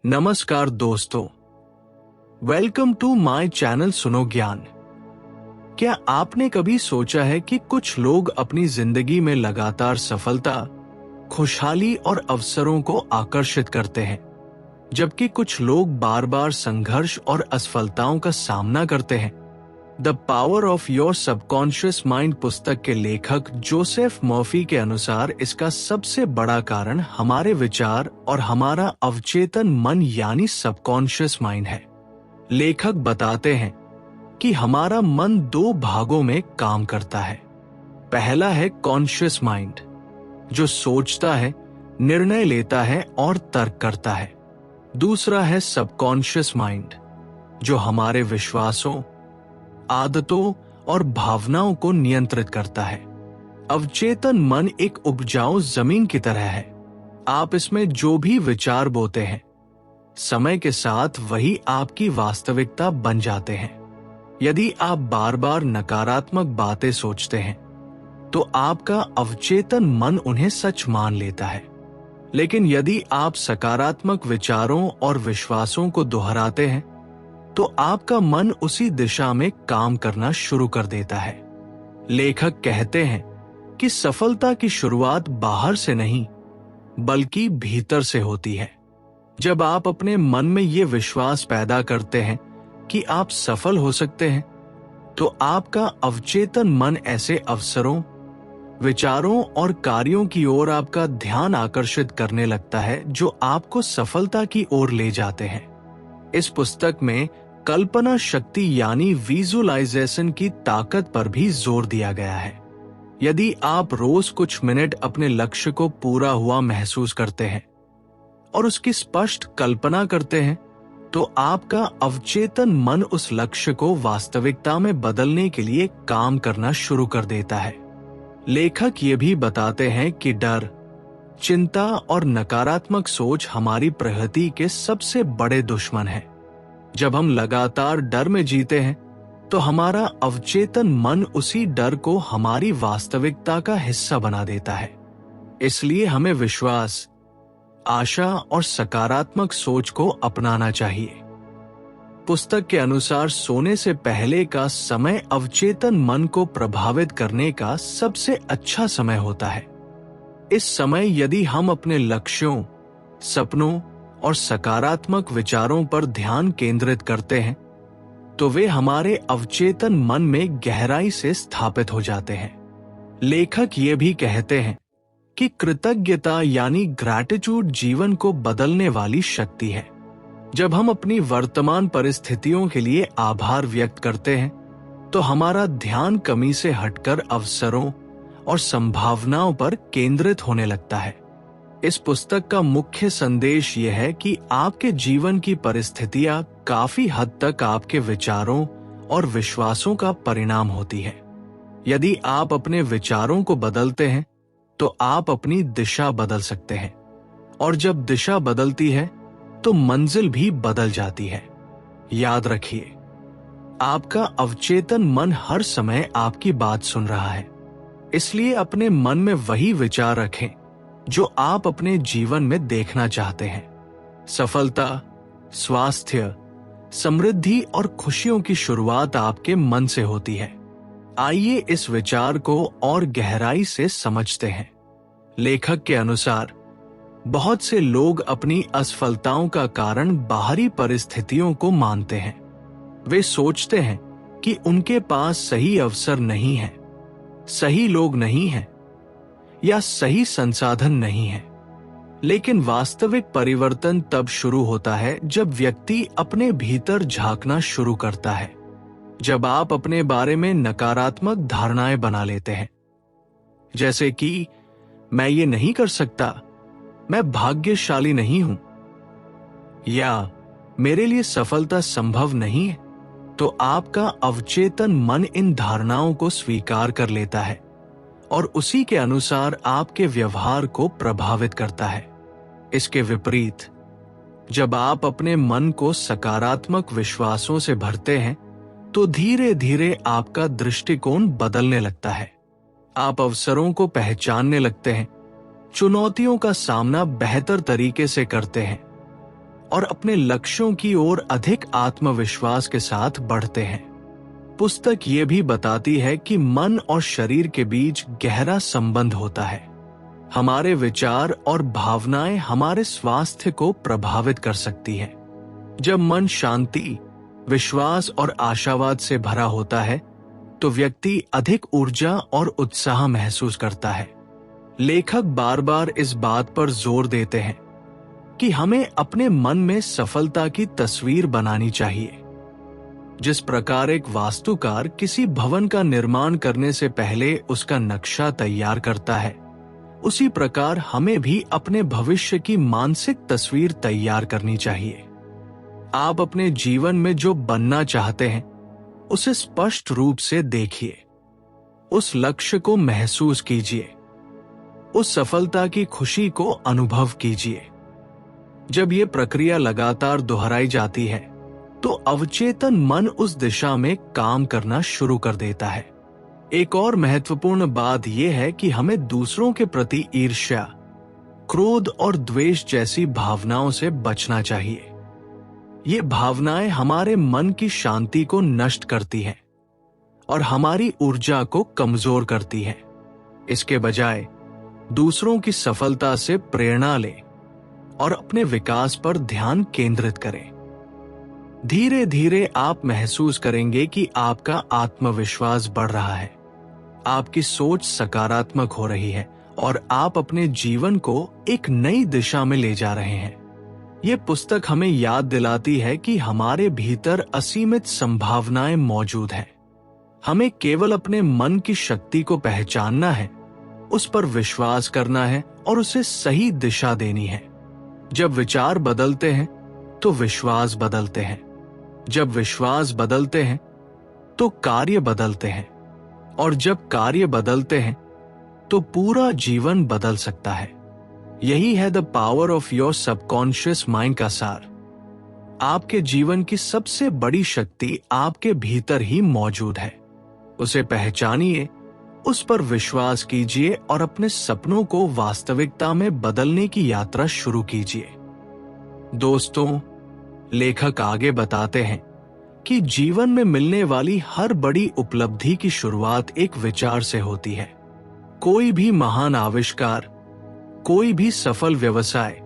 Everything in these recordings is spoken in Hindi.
नमस्कार दोस्तों, वेलकम टू माय चैनल सुनो ज्ञान। क्या आपने कभी सोचा है कि कुछ लोग अपनी जिंदगी में लगातार सफलता, खुशहाली और अवसरों को आकर्षित करते हैं, जबकि कुछ लोग बार बार संघर्ष और असफलताओं का सामना करते हैं। The power of your subconscious mind पुस्तक के लेखक जोसेफ मर्फी के अनुसार इसका सबसे बड़ा कारण हमारे विचार और हमारा अवचेतन मन यानी सबकॉन्शियस माइंड है। लेखक बताते हैं कि हमारा मन दो भागों में काम करता है। पहला है कॉन्शियस माइंड, जो सोचता है, निर्णय लेता है और तर्क करता है। दूसरा है सबकॉन्शियस माइंड, जो हमारे विश्वासों, आदतों और भावनाओं को नियंत्रित करता है। अवचेतन मन एक उपजाऊ जमीन की तरह है। आप इसमें जो भी विचार बोते हैं, समय के साथ वही आपकी वास्तविकता बन जाते हैं। यदि आप बार बार नकारात्मक बातें सोचते हैं, तो आपका अवचेतन मन उन्हें सच मान लेता है। लेकिन यदि आप सकारात्मक विचारों और विश्वासों को दोहराते हैं, तो आपका मन उसी दिशा में काम करना शुरू कर देता है। लेखक कहते हैं कि सफलता की शुरुआत बाहर से नहीं, बल्कि भीतर से होती है। जब आप अपने मन में ये विश्वास पैदा करते हैं कि आप सफल हो सकते हैं, तो आपका अवचेतन मन ऐसे अवसरों, विचारों और कार्यों की ओर आपका ध्यान आकर्षित करने लगता है जो आपको सफलता की ओर ले जाते हैं। इस पुस्तक में कल्पना शक्ति यानी विजुअलाइजेशन की ताकत पर भी जोर दिया गया है। यदि आप रोज कुछ मिनट अपने लक्ष्य को पूरा हुआ महसूस करते हैं और उसकी स्पष्ट कल्पना करते हैं, तो आपका अवचेतन मन उस लक्ष्य को वास्तविकता में बदलने के लिए काम करना शुरू कर देता है। लेखक ये भी बताते हैं कि डर, चिंता और नकारात्मक सोच हमारी प्रगति के सबसे बड़े दुश्मन हैं। जब हम लगातार डर में जीते हैं, तो हमारा अवचेतन मन उसी डर को हमारी वास्तविकता का हिस्सा बना देता है। इसलिए हमें विश्वास, आशा और सकारात्मक सोच को अपनाना चाहिए। पुस्तक के अनुसार सोने से पहले का समय अवचेतन मन को प्रभावित करने का सबसे अच्छा समय होता है। इस समय यदि हम अपने लक्ष्यों, सपनों और सकारात्मक विचारों पर ध्यान केंद्रित करते हैं, तो वे हमारे अवचेतन मन में गहराई से स्थापित हो जाते हैं। लेखक ये भी कहते हैं कि कृतज्ञता यानी ग्रैटिट्यूड जीवन को बदलने वाली शक्ति है। जब हम अपनी वर्तमान परिस्थितियों के लिए आभार व्यक्त करते हैं, तो हमारा ध्यान कमी से हटकर अवसरों और संभावनाओं पर केंद्रित होने लगता है। इस पुस्तक का मुख्य संदेश यह है कि आपके जीवन की परिस्थितियां काफी हद तक आपके विचारों और विश्वासों का परिणाम होती है। यदि आप अपने विचारों को बदलते हैं, तो आप अपनी दिशा बदल सकते हैं, और जब दिशा बदलती है, तो मंजिल भी बदल जाती है। याद रखिए, आपका अवचेतन मन हर समय आपकी बात सुन रहा है। इसलिए अपने मन में वही विचार रखें जो आप अपने जीवन में देखना चाहते हैं। सफलता, स्वास्थ्य, समृद्धि और खुशियों की शुरुआत आपके मन से होती है। आइए इस विचार को और गहराई से समझते हैं। लेखक के अनुसार बहुत से लोग अपनी असफलताओं का कारण बाहरी परिस्थितियों को मानते हैं। वे सोचते हैं कि उनके पास सही अवसर नहीं है, सही लोग नहीं हैं, या सही संसाधन नहीं है। लेकिन वास्तविक परिवर्तन तब शुरू होता है जब व्यक्ति अपने भीतर झांकना शुरू करता है। जब आप अपने बारे में नकारात्मक धारणाएं बना लेते हैं, जैसे कि मैं ये नहीं कर सकता, मैं भाग्यशाली नहीं हूं, या मेरे लिए सफलता संभव नहीं है, तो आपका अवचेतन मन इन धारणाओं को स्वीकार कर लेता है और उसी के अनुसार आपके व्यवहार को प्रभावित करता है। इसके विपरीत, जब आप अपने मन को सकारात्मक विश्वासों से भरते हैं, तो धीरे धीरे आपका दृष्टिकोण बदलने लगता है। आप अवसरों को पहचानने लगते हैं, चुनौतियों का सामना बेहतर तरीके से करते हैं और अपने लक्ष्यों की ओर अधिक आत्मविश्वास के साथ बढ़ते हैं। पुस्तक ये भी बताती है कि मन और शरीर के बीच गहरा संबंध होता है। हमारे विचार और भावनाएं हमारे स्वास्थ्य को प्रभावित कर सकती हैं। जब मन शांति, विश्वास और आशावाद से भरा होता है तो व्यक्ति अधिक ऊर्जा और उत्साह महसूस करता है। लेखक बार बार इस बात पर जोर देते हैं कि हमें अपने मन में सफलता की तस्वीर बनानी चाहिए। जिस प्रकार एक वास्तुकार किसी भवन का निर्माण करने से पहले उसका नक्शा तैयार करता है, उसी प्रकार हमें भी अपने भविष्य की मानसिक तस्वीर तैयार करनी चाहिए। आप अपने जीवन में जो बनना चाहते हैं उसे स्पष्ट रूप से देखिए, उस लक्ष्य को महसूस कीजिए, उस सफलता की खुशी को अनुभव कीजिए। जब ये प्रक्रिया लगातार दोहराई जाती है तो अवचेतन मन उस दिशा में काम करना शुरू कर देता है। एक और महत्वपूर्ण बात यह है कि हमें दूसरों के प्रति ईर्ष्या, क्रोध और द्वेष जैसी भावनाओं से बचना चाहिए। ये भावनाएं हमारे मन की शांति को नष्ट करती हैं और हमारी ऊर्जा को कमजोर करती हैं। इसके बजाय दूसरों की सफलता से प्रेरणा लें और अपने विकास पर ध्यान केंद्रित करें। धीरे धीरे आप महसूस करेंगे कि आपका आत्मविश्वास बढ़ रहा है, आपकी सोच सकारात्मक हो रही है और आप अपने जीवन को एक नई दिशा में ले जा रहे हैं। ये पुस्तक हमें याद दिलाती है कि हमारे भीतर असीमित संभावनाएं मौजूद हैं। हमें केवल अपने मन की शक्ति को पहचानना है, उस पर विश्वास करना है और उसे सही दिशा देनी है। जब विचार बदलते हैं तो विश्वास बदलते हैं, जब विश्वास बदलते हैं तो कार्य बदलते हैं, और जब कार्य बदलते हैं तो पूरा जीवन बदल सकता है। यही है the power of your subconscious mind का सार। आपके जीवन की सबसे बड़ी शक्ति आपके भीतर ही मौजूद है। उसे पहचानिए, उस पर विश्वास कीजिए और अपने सपनों को वास्तविकता में बदलने की यात्रा शुरू कीजिए। दोस्तों, लेखक आगे बताते हैं कि जीवन में मिलने वाली हर बड़ी उपलब्धि की शुरुआत एक विचार से होती है। कोई भी महान आविष्कार, कोई भी सफल व्यवसाय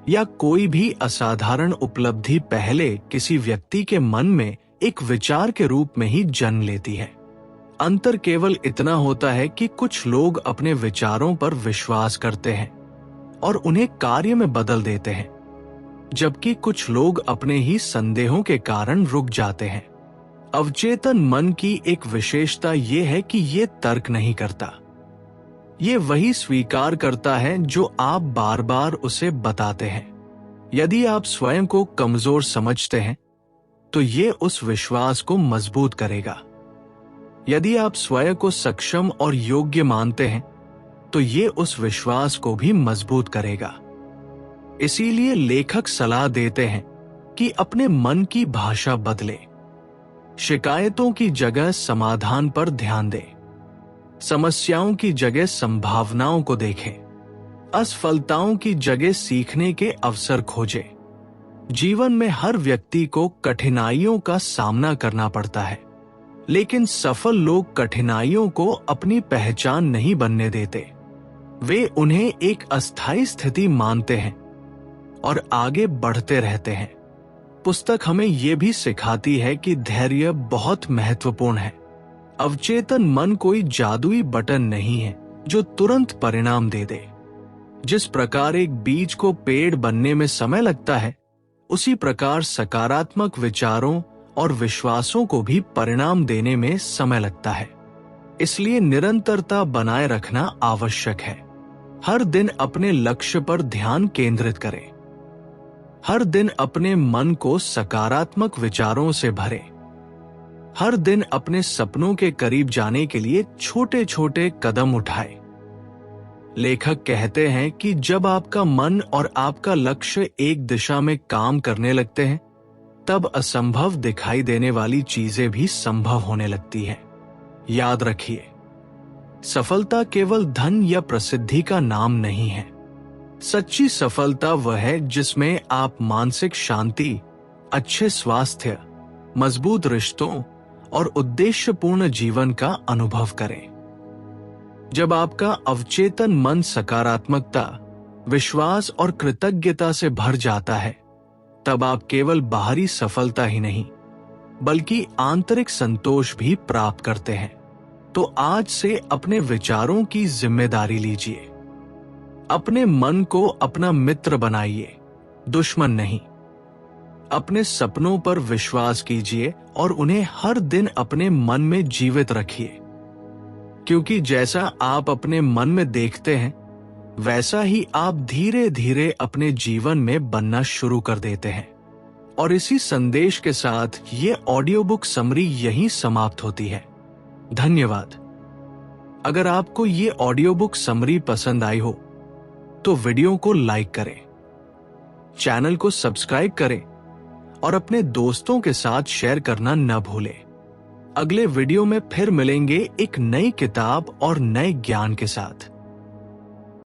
या कोई भी असाधारण उपलब्धि पहले किसी व्यक्ति के मन में एक विचार के रूप में ही जन्म लेती है। अंतर केवल इतना होता है कि कुछ लोग अपने विचारों पर विश्वास करते हैं और उन्हें कार्य में बदल देते हैं, जबकि कुछ लोग अपने ही संदेहों के कारण रुक जाते हैं। अवचेतन मन की एक विशेषता यह है कि ये तर्क नहीं करता। ये वही स्वीकार करता है जो आप बार बार उसे बताते हैं। यदि आप स्वयं को कमजोर समझते हैं तो ये उस विश्वास को मजबूत करेगा। यदि आप स्वयं को सक्षम और योग्य मानते हैं तो ये उस विश्वास को भी मजबूत करेगा। इसीलिए लेखक सलाह देते हैं कि अपने मन की भाषा बदले। शिकायतों की जगह समाधान पर ध्यान दें, समस्याओं की जगह संभावनाओं को देखें, असफलताओं की जगह सीखने के अवसर खोजें। जीवन में हर व्यक्ति को कठिनाइयों का सामना करना पड़ता है, लेकिन सफल लोग कठिनाइयों को अपनी पहचान नहीं बनने देते। वे उन्हें एक अस्थायी स्थिति मानते हैं और आगे बढ़ते रहते हैं। पुस्तक हमें यह भी सिखाती है कि धैर्य बहुत महत्वपूर्ण है। अवचेतन मन कोई जादुई बटन नहीं है जो तुरंत परिणाम दे दे। जिस प्रकार एक बीज को पेड़ बनने में समय लगता है, उसी प्रकार सकारात्मक विचारों और विश्वासों को भी परिणाम देने में समय लगता है। इसलिए निरंतरता बनाए रखना आवश्यक है। हर दिन अपने लक्ष्य पर ध्यान केंद्रित करें। हर दिन अपने मन को सकारात्मक विचारों से भरें। हर दिन अपने सपनों के करीब जाने के लिए छोटे छोटे कदम उठाएं। लेखक कहते हैं कि जब आपका मन और आपका लक्ष्य एक दिशा में काम करने लगते हैं, तब असंभव दिखाई देने वाली चीजें भी संभव होने लगती हैं। याद रखिए, सफलता केवल धन या प्रसिद्धि का नाम नहीं है। सच्ची सफलता वह है जिसमें आप मानसिक शांति, अच्छे स्वास्थ्य, मजबूत रिश्तों और उद्देश्यपूर्ण जीवन का अनुभव करें। जब आपका अवचेतन मन सकारात्मकता, विश्वास और कृतज्ञता से भर जाता है, तब आप केवल बाहरी सफलता ही नहीं बल्कि आंतरिक संतोष भी प्राप्त करते हैं। तो आज से अपने विचारों की जिम्मेदारी लीजिए। अपने मन को अपना मित्र बनाइए, दुश्मन नहीं। अपने सपनों पर विश्वास कीजिए और उन्हें हर दिन अपने मन में जीवित रखिए, क्योंकि जैसा आप अपने मन में देखते हैं वैसा ही आप धीरे धीरे अपने जीवन में बनना शुरू कर देते हैं। और इसी संदेश के साथ ये ऑडियो बुक समरी यहीं समाप्त होती है। धन्यवाद। अगर आपको ये ऑडियो बुक समरी पसंद आई हो तो वीडियो को लाइक करें, चैनल को सब्सक्राइब करें और अपने दोस्तों के साथ शेयर करना न भूलें। अगले वीडियो में फिर मिलेंगे एक नई किताब और नए ज्ञान के साथ।